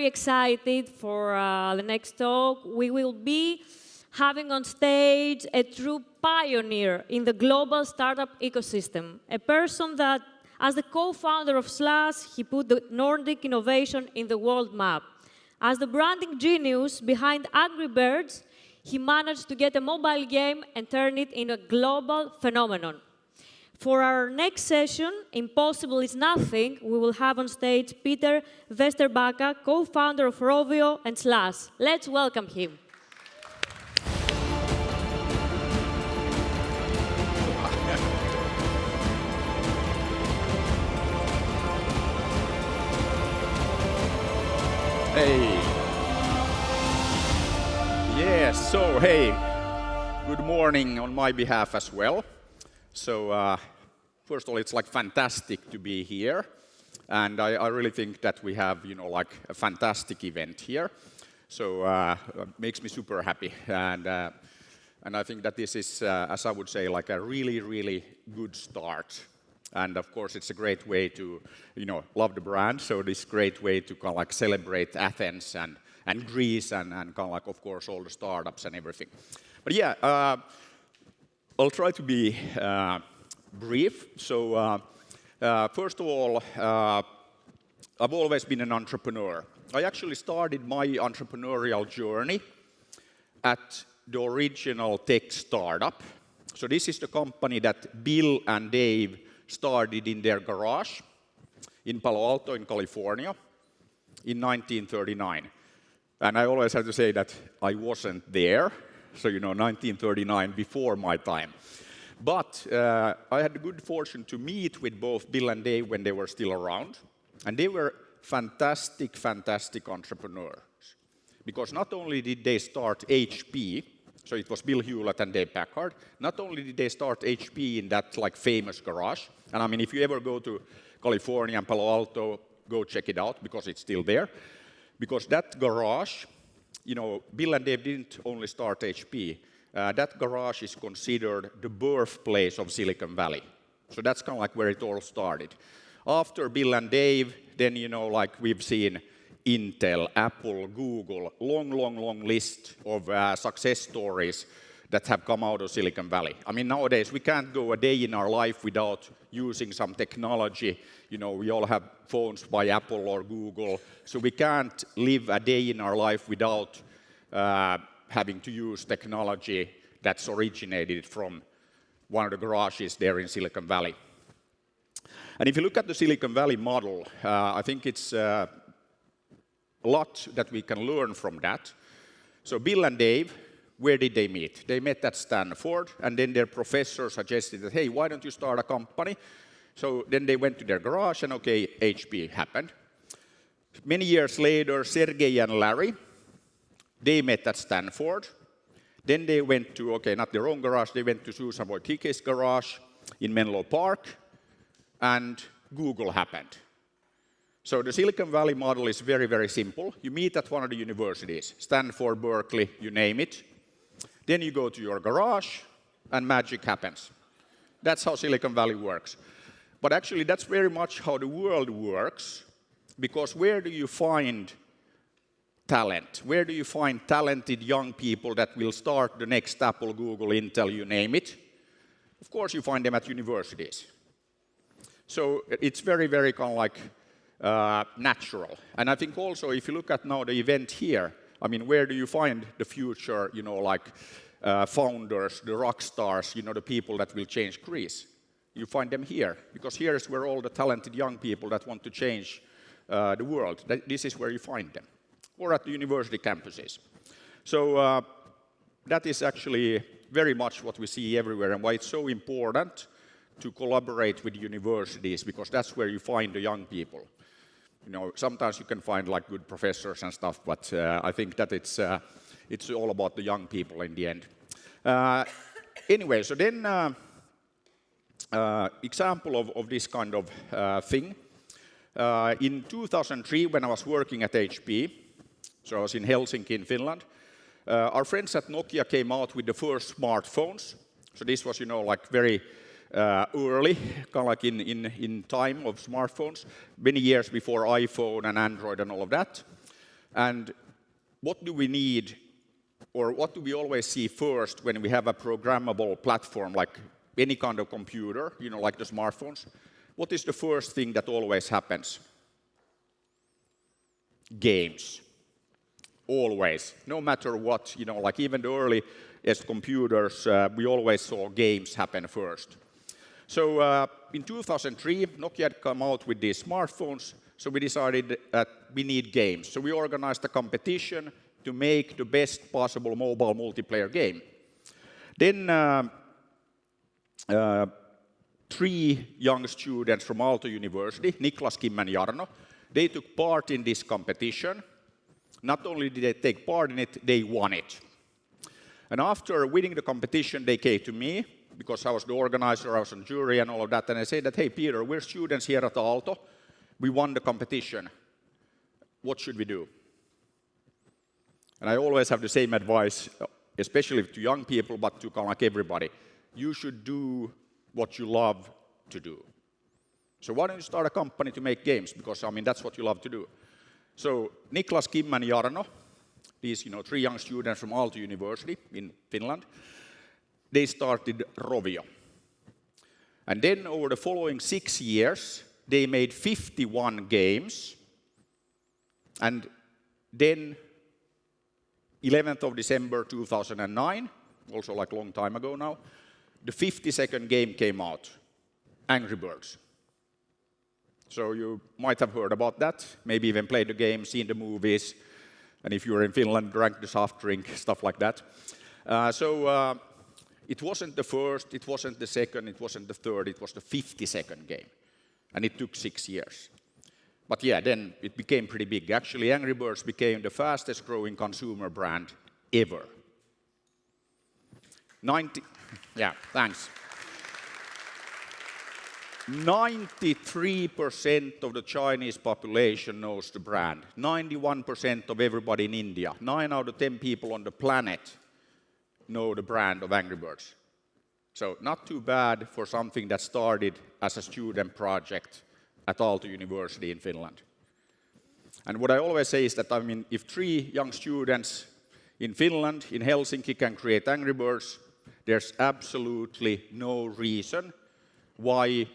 very excited for the next talk. We will be having on stage a true pioneer in the global startup ecosystem, a person that, as the co-founder of Slush, he put the Nordic innovation in the world map. As the branding genius behind Angry Birds, he managed to get a mobile game and turn it into a global phenomenon. For our next session, Impossible is Nothing, we will have on stage Peter Vesterbacka, co-founder of Rovio and Slush. Let's welcome him. Hey. Yes, so hey, good morning on my behalf as well. So first of all, it's like fantastic to be here. And I really think that we have, like a fantastic event here. So it makes me super happy. And I think that this is, as I would say, like a really, really good start. And of course, it's a great way to, love the brand. So this great way to kind of like celebrate Athens and Greece and kind of like, of course, all the startups and everything. But yeah, I'll try to be brief. So first of all, I've always been an entrepreneur. I actually started my entrepreneurial journey at the original tech startup. So this is the company that Bill and Dave started in their garage in Palo Alto in California in 1939. And I always have to say that I wasn't there. So, 1939, before my time. But I had the good fortune to meet with both Bill and Dave when they were still around. And they were fantastic, fantastic entrepreneurs. Because not only did they start HP, so it was Bill Hewlett and Dave Packard, not only did they start HP in that like famous garage, and I mean, if you ever go to California and Palo Alto, go check it out because it's still there. Because that garage, Bill and Dave didn't only start HP. That garage is considered the birthplace of Silicon Valley. So that's kind of like where it all started. After Bill and Dave, then, like we've seen Intel, Apple, Google, long list of success stories that have come out of Silicon Valley. I mean, nowadays, we can't go a day in our life without using some technology. We all have phones by Apple or Google, so we can't live a day in our life without having to use technology that's originated from one of the garages there in Silicon Valley. And if you look at the Silicon Valley model, I think it's a lot that we can learn from that. So Bill and Dave, where did they meet? They met at Stanford, and then their professor suggested that, hey, why don't you start a company? So then they went to their garage, and okay, HP happened. Many years later, Sergey and Larry, they met at Stanford. Then they went to, okay, not their own garage, they went to Susan Wojcicki's garage in Menlo Park, and Google happened. So the Silicon Valley model is very, very simple. You meet at one of the universities, Stanford, Berkeley, you name it. Then you go to your garage, and magic happens. That's how Silicon Valley works. But actually, that's very much how the world works, because where do you find talent? Where do you find talented young people that will start the next Apple, Google, Intel, you name it? Of course, you find them at universities. So it's very, very kind of like natural. And I think also, if you look at now the event here, I mean, where do you find the future, founders, the rock stars, the people that will change Greece? You find them here, because here is where all the talented young people that want to change the world, this is where you find them, or at the university campuses. So that is actually very much what we see everywhere, and why it's so important to collaborate with universities, because that's where you find the young people. Sometimes you can find like good professors and stuff, but I think that it's all about the young people in the end. Anyway, so then example of this kind of thing. In 2003, when I was working at HP, so I was in Helsinki in Finland, our friends at Nokia came out with the first smartphones. So this was, like very early, kind of like in time of smartphones, many years before iPhone and Android and all of that. And what do we need, or what do we always see first when we have a programmable platform like any kind of computer, like the smartphones? What is the first thing that always happens? Games. Always. No matter what, like even the earliest computers, we always saw games happen first. So in 2003, Nokia had come out with these smartphones, so we decided that we need games. So we organized a competition to make the best possible mobile multiplayer game. Then 3 young students from Aalto University, Niklas, Kim and Jarno, they took part in this competition. Not only did they take part in it, they won it. And after winning the competition, they came to me, because I was the organizer, I was on jury and all of that, and I said that, hey Peter, we're students here at Aalto, we won the competition, what should we do? And I always have the same advice, especially to young people, but to kind of like everybody. You should do what you love to do. So why don't you start a company to make games? Because, I mean, that's what you love to do. So Niklas, Kim and Jarno, these 3 young students from Aalto University in Finland, they started Rovio. And then over the following 6 years, they made 51 games. And then 11th of December 2009, also like a long time ago now, the 52nd game came out, Angry Birds. So you might have heard about that, maybe even played the game, seen the movies, and if you were in Finland, drank the soft drink, stuff like that. It wasn't the first, it wasn't the second, it wasn't the third, it was the 52nd game. And it took 6 years. But yeah, then it became pretty big. Actually, Angry Birds became the fastest growing consumer brand ever. Yeah, thanks. 93% of the Chinese population knows the brand. 91% of everybody in India. 9 out of 10 people on the planet know the brand of Angry Birds. So not too bad for something that started as a student project at Aalto University in Finland. And what I always say is that, I mean, if 3 young students in Finland, in Helsinki, can create Angry Birds, there's absolutely no reason why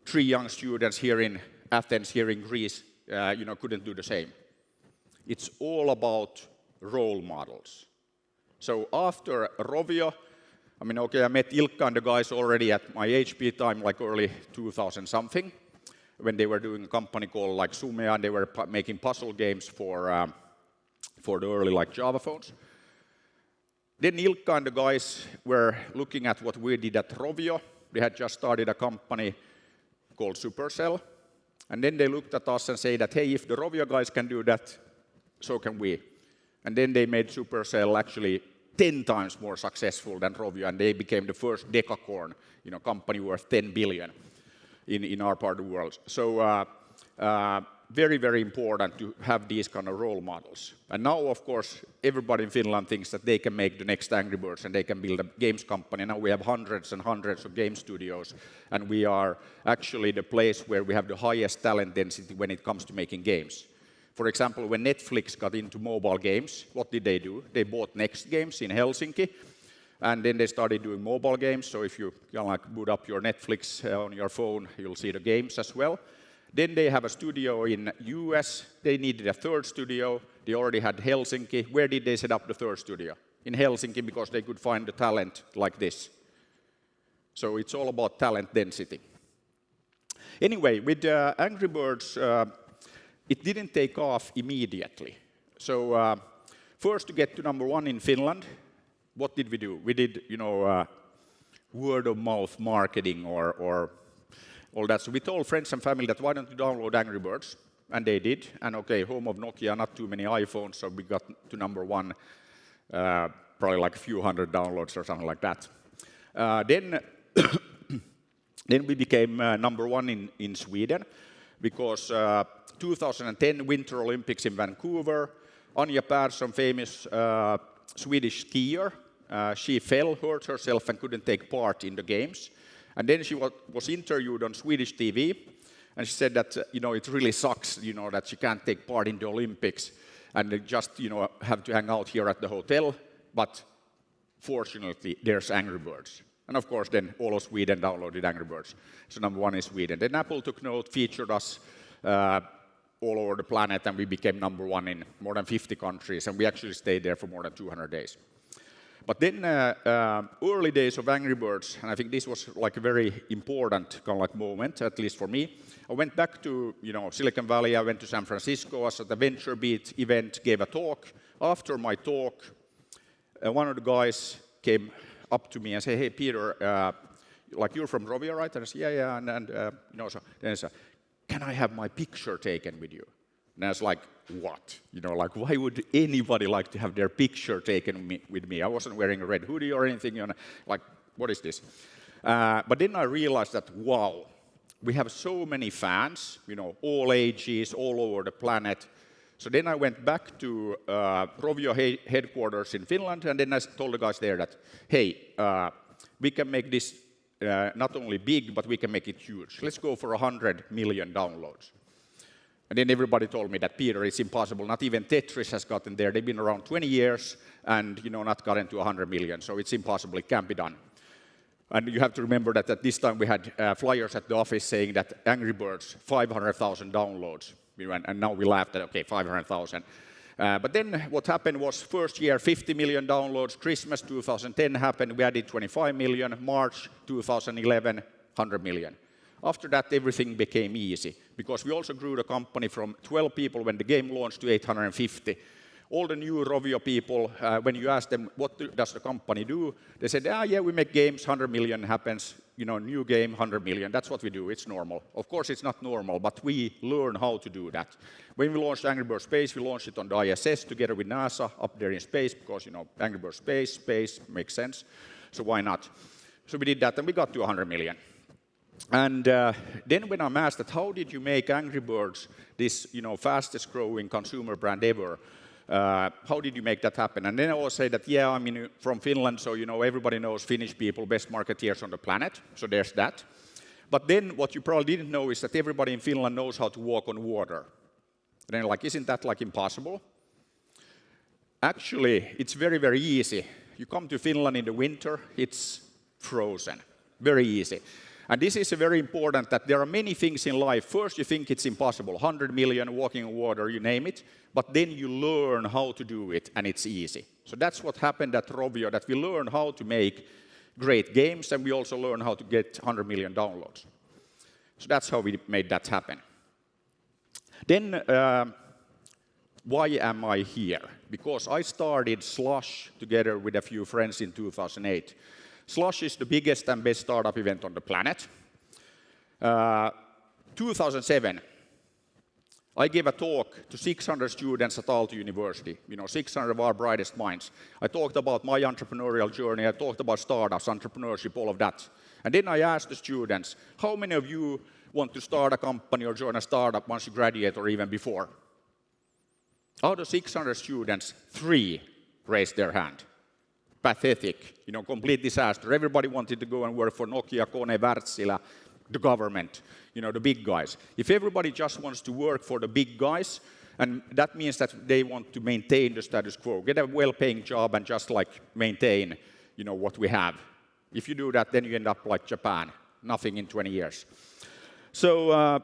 3 young students here in Athens, here in Greece, couldn't do the same. It's all about role models. So after Rovio, I mean, okay, I met Ilkka and the guys already at my HP time, like early 2000 something, when they were doing a company called like Sumea, and they were making puzzle games for the early like Java phones. Then Ilkka and the guys were looking at what we did at Rovio. They had just started a company called Supercell. And then they looked at us and said that, hey, if the Rovio guys can do that, so can we. And then they made Supercell actually 10 times more successful than Rovio, and they became the first decacorn, company worth 10 billion in our part of the world. So very, very important to have these kind of role models. And now, of course, everybody in Finland thinks that they can make the next Angry Birds and they can build a games company. Now we have hundreds and hundreds of game studios, and we are actually the place where we have the highest talent density when it comes to making games. For example, when Netflix got into mobile games, what did they do? They bought Next Games in Helsinki, and then they started doing mobile games. So if you boot up your Netflix on your phone, you'll see the games as well. Then they have a studio in US. They needed a 3rd studio. They already had Helsinki. Where did they set up the 3rd studio? In Helsinki, because they could find the talent like this. So it's all about talent density. Anyway, with Angry Birds, it didn't take off immediately. So first, to get to #1 in Finland, what did we do? We did, word of mouth marketing or all that. So we told friends and family that why don't you download Angry Birds? And they did. And okay, home of Nokia, not too many iPhones, so we got to #1, probably like a few hundred downloads or something like that. Then we became #1 in Sweden, because 2010 Winter Olympics in Vancouver, Anja Persson, famous Swedish skier, she fell, hurt herself, and couldn't take part in the games. And then she was interviewed on Swedish TV, and she said that, it really sucks, that she can't take part in the Olympics. and they just have to hang out here at the hotel. But fortunately, there's Angry Birds. And of course, then all of Sweden downloaded Angry Birds. So #1 in Sweden. Then Apple took note, featured us all over the planet, and we became #1 in more than 50 countries. And we actually stayed there for more than 200 days. But then early days of Angry Birds, and I think this was like a very important kind of like moment, at least for me. I went back to Silicon Valley. I went to San Francisco. I was at the VentureBeat event, gave a talk. After my talk, one of the guys came up to me and said, "Hey, Peter, like you're from Rovio, right?" And I said, "Yeah." So then he said, "Can I have my picture taken with you?" And I was like, "What? Like why would anybody like to have their picture taken with me? I wasn't wearing a red hoodie or anything. Like what is this?" But then I realized that wow, we have so many fans, all ages, all over the planet. So then I went back to Rovio headquarters in Finland, and then I told the guys there that, hey, we can make this not only big, but we can make it huge. Let's go for 100 million downloads. And then everybody told me that, Peter, it's impossible. Not even Tetris has gotten there. They've been around 20 years and not gotten to 100 million. So it's impossible. It can't be done. And you have to remember that at this time we had flyers at the office saying that Angry Birds, 500,000 downloads. And now we laughed at, okay, 500,000. But then what happened was first year, 50 million downloads. Christmas 2010 happened. We added 25 million. March 2011, 100 million. After that, everything became easy because we also grew the company from 12 people when the game launched to 850. All the new Rovio people, when you ask them, what does the company do? They said, yeah, we make games, 100 million happens, new game, 100 million. That's what we do, it's normal. Of course, it's not normal, but we learn how to do that. When we launched Angry Birds Space, we launched it on the ISS together with NASA up there in space because, Angry Birds Space makes sense. So why not? So we did that and we got to 100 million. And then when I'm asked that, how did you make Angry Birds this, fastest growing consumer brand ever? How did you make that happen? And then I will say that, yeah, I'm from Finland, so everybody knows Finnish people, best marketeers on the planet. So there's that. But then what you probably didn't know is that everybody in Finland knows how to walk on water. And then isn't that impossible? Actually, it's very, very easy. You come to Finland in the winter, it's frozen. Very easy. And this is very important that there are many things in life. First, you think it's impossible, 100 million, walking on water, you name it. But then you learn how to do it, and it's easy. So that's what happened at Rovio, that we learn how to make great games, and we also learn how to get 100 million downloads. So that's how we made that happen. Then, why am I here? Because I started Slush together with a few friends in 2008. Slush is the biggest and best startup event on the planet. 2007, I gave a talk to 600 students at Aalto University, 600 of our brightest minds. I talked about my entrepreneurial journey, I talked about startups, entrepreneurship, all of that. And then I asked the students, how many of you want to start a company or join a startup once you graduate or even before? Out of 600 students, 3 raised their hand. Pathetic, complete disaster. Everybody wanted to go and work for Nokia, Kone, Wärtsilä, the government, the big guys. If everybody just wants to work for the big guys, and that means that they want to maintain the status quo, get a well-paying job and just maintain, what we have. If you do that, then you end up like Japan, nothing in 20 years. So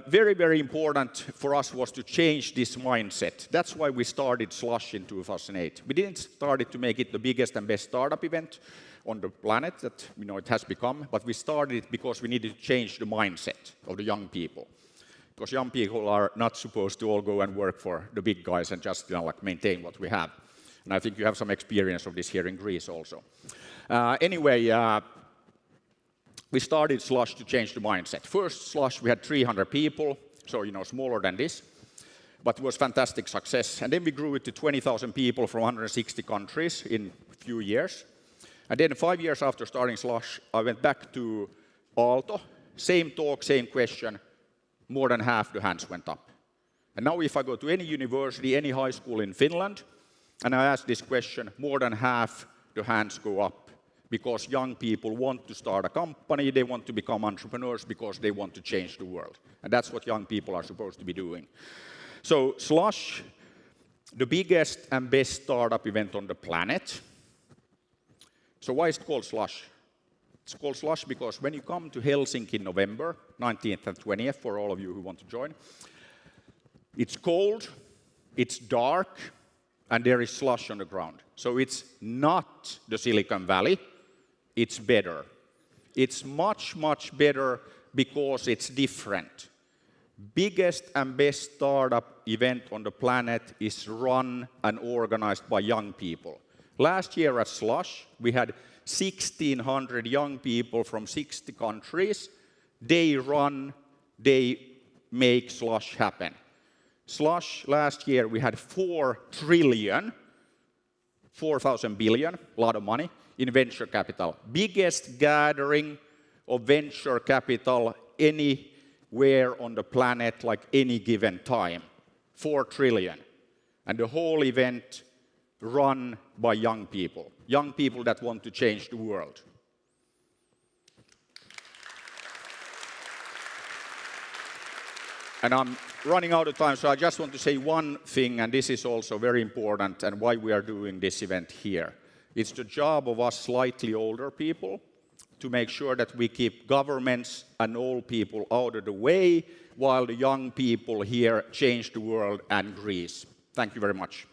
very, very important for us was to change this mindset. That's why we started Slush in 2008. We didn't start it to make it the biggest and best startup event on the planet that it has become, but we started it because we needed to change the mindset of the young people. Because young people are not supposed to all go and work for the big guys and just maintain what we have. And I think you have some experience of this here in Greece also. Anyway, we started Slush to change the mindset. First Slush, we had 300 people, so smaller than this, but it was fantastic success. And then we grew it to 20,000 people from 160 countries in a few years. And then 5 years after starting Slush, I went back to Aalto, same talk, same question, more than half the hands went up. And now if I go to any university, any high school in Finland, and I ask this question, more than half the hands go up. Because young people want to start a company, they want to become entrepreneurs because they want to change the world. And that's what young people are supposed to be doing. So Slush the biggest and best startup event on the planet. So why is it called Slush? It's called Slush because when you come to Helsinki in November 19th and 20th, for all of you who want to join, it's cold, it's dark, and there is slush on the ground. So it's not the Silicon Valley, it's better. It's much, much better because it's different. Biggest and best startup event on the planet is run and organized by young people. Last year at Slush, we had 1,600 young people from 60 countries. They run, they make Slush happen. Slush, last year we had 4 trillion, 4,000 billion, a lot of money, in venture capital. Biggest gathering of venture capital anywhere on the planet, like any given time. 4 trillion. And the whole event run by young people that want to change the world. And I'm running out of time, so I just want to say one thing, and this is also very important, and why we are doing this event here. It's the job of us slightly older people to make sure that we keep governments and old people out of the way, while the young people here change the world and Greece. Thank you very much.